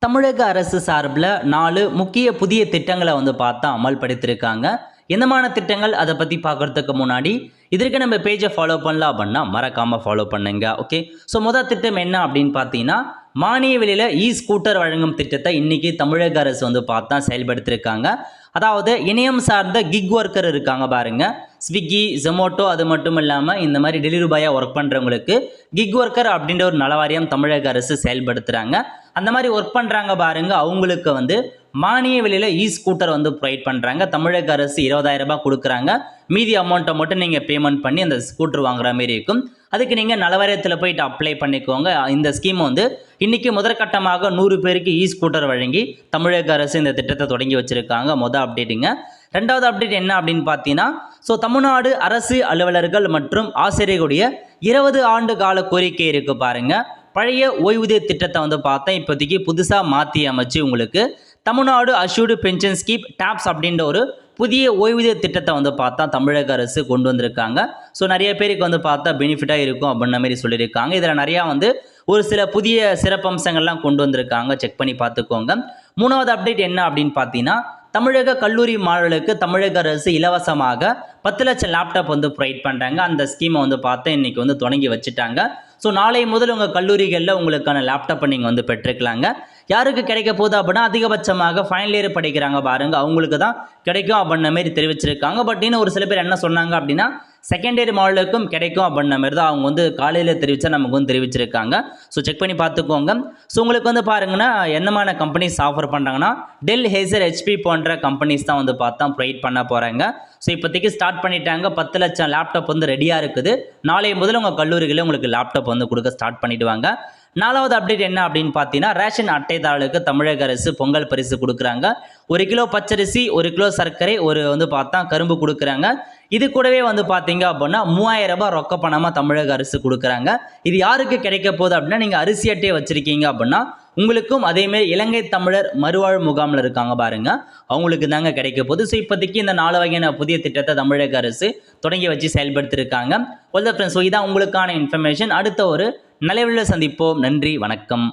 தமிழக அரசு சார்பில் 4 முக்கிய புதிய திட்டங்களை பார்த்தா அமல்படுத்தியிருக்காங்க. என்னமான திட்டங்கள் அதை பற்றி பார்க்கறதுக்கு முன்னாடி இதற்கு நம்ம பேஜை ஃபாலோ பண்ணலாம் அப்படின்னா மறக்காமல் ஃபாலோ பண்ணுங்க. ஓகே, ஸோ முதல் திட்டம் என்ன அப்படின்னு பார்த்தீங்கன்னா, மானிய விலையில் ஸ்கூட்டர் வழங்கும் திட்டத்தை இன்னைக்கு தமிழக அரசு பார்த்தா செயல்படுத்தியிருக்காங்க. அதாவது இணையம் சார்ந்த கிக் ஒர்க்கர் இருக்காங்க பாருங்க, ஸ்விக்கி, ஜொமோட்டோ, அது மட்டும் இல்லாமல் இந்த மாதிரி டெலிவரி பாயாக ஒர்க் பண்ணுறவங்களுக்கு கிக் ஒர்க்கர் அப்படின்ற ஒரு நலவாரியம் தமிழக அரசு செயல்படுத்துகிறாங்க. அந்த மாதிரி ஒர்க் பண்ணுறாங்க பாருங்க, அவங்களுக்கு மானிய விலையில் ஸ்கூட்டர் ப்ரொவைட் பண்ணுறாங்க. தமிழக அரசு 20,000 ரூபாய் கொடுக்குறாங்க. மீதி அமௌண்ட்டை மட்டும் நீங்கள் பேமெண்ட் பண்ணி அந்த ஸ்கூட்டர் வாங்குற மாதிரி இருக்கும். அதுக்கு நீங்கள் நலவாரியத்தில் போயிட்டு அப்ளை பண்ணிக்கோங்க. இந்த ஸ்கீம் இன்னைக்கு முதற்கட்டமாக 100 பேருக்கு ஸ்கூட்டர் வழங்கி தமிழக அரசு இந்த திட்டத்தை தொடங்கி வச்சிருக்காங்க. மொதல் அப்டேட்டுங்க. ரெண்டாவது அப்டேட் என்ன அப்படின்னு பார்த்தீங்கன்னா, ஸோ தமிழ்நாடு அரசு அலுவலர்கள் மற்றும் ஆசிரியர்களுடைய 20 ஆண்டு கால கோரிக்கை இருக்குது பாருங்கள். பழைய ஓய்வூதிய திட்டத்தை பார்த்தா இப்போதைக்கு புதுசாக மாற்றி அமைச்சு உங்களுக்கு Tamil Nadu assured pension scheme tops அப்படின்ற ஒரு புதிய ஓய்வூதிய திட்டத்தை பார்த்தா தமிழக அரசு கொண்டு வந்திருக்காங்க. ஸோ நிறைய பேருக்கு பார்த்தா பெனிஃபிட்டாக இருக்கும் அப்படின்ற மாதிரி சொல்லியிருக்காங்க. இதில் நிறையா ஒரு சில புதிய சிறப்பம்சங்கள்லாம் கொண்டு வந்திருக்காங்க. செக் பண்ணி பார்த்துக்கோங்க. மூணாவது அப்டேட் என்ன அப்படின்னு பார்த்தீங்கன்னா, தமிழக கல்லூரி மாணவர்களுக்கு தமிழக அரசு இலவசமாக 10 லட்சம் லேப்டாப் ப்ரொவைட் பண்ணுறாங்க. அந்த ஸ்கீமை பார்த்தா இன்னைக்கு தொடங்கி வச்சுட்டாங்க. ஸோ நாளை முதல் உங்கள் கல்லூரிகளில் உங்களுக்கான லேப்டாப்பை நீங்கள் பெற்றுக்கலாங்க. யாருக்கு கிடைக்க போகுது அப்படின்னா, அதிகபட்சமாக ஃபைனல் இயர் படிக்கிறாங்க பாருங்க, அவங்களுக்கு தான் கிடைக்கும் அப்படின்ற மாதிரி தெரிவிச்சிருக்காங்க. பட் இன்னும் ஒரு சில பேர் என்ன சொன்னாங்க அப்படின்னா, செகண்ட் இயர் மாடலுக்கும் கிடைக்கும் அப்படின்ற மாதிரி தான் அவங்க காலையில் தெரிவித்தா நமக்கு தெரிவிச்சிருக்காங்க. ஸோ செக் பண்ணி பார்த்துக்கோங்க. ஸோ உங்களுக்கு பாருங்கன்னா, என்னமான கம்பெனிஸ் ஆஃபர் பண்ணுறாங்கன்னா, டெல், ஹேசர், ஹெச்பி போன்ற கம்பெனிஸ் தான் பார்த்தா ப்ரொவைட் பண்ண போகிறாங்க. ஸோ இப்போதைக்கு ஸ்டார்ட் பண்ணிட்டாங்க. 10 லட்சம் லேப்டாப் ரெடியாக இருக்குது. நாளை முதல்ல உங்கள் கல்லூரிகளில் உங்களுக்கு லேப்டாப் கொடுக்க ஸ்டார்ட் பண்ணிடுவாங்க. நாலாவது அப்டேட் என்ன அப்படின்னு பார்த்தீங்கன்னா, ரேஷன் அட்டைதாரர்களுக்கு தமிழக அரசு பொங்கல் பரிசு கொடுக்குறாங்க. 1 கிலோ பச்சரிசி, 1 கிலோ சர்க்கரை, ஒரு பார்த்தா கரும்பு கொடுக்குறாங்க. இது கூடவே பார்த்தீங்க அப்படின்னா 3000 ரூபாய் ரொக்க பணமாக தமிழக அரசு கொடுக்குறாங்க. இது யாருக்கு கிடைக்க போகுது அப்படின்னா, நீங்கள் அரிசி அட்டையை வச்சுருக்கீங்க அப்படின்னா உங்களுக்கும் அதேமாரி இலங்கை தமிழர் மறுவாழ்வு முகாமில் இருக்காங்க பாருங்க, அவங்களுக்கு தாங்க கிடைக்க போகுது. ஸோ இப்போதைக்கு இந்த 4 வகையான புதிய திட்டத்தை தமிழக அரசு தொடங்கி வச்சு செயல்படுத்தியிருக்காங்க. ஃப்ரெண்ட்ஸ், ஸோ இதான் உங்களுக்கான இன்ஃபர்மேஷன். அடுத்த ஒரு நல்ல சந்திப்போம். நன்றி, வணக்கம்.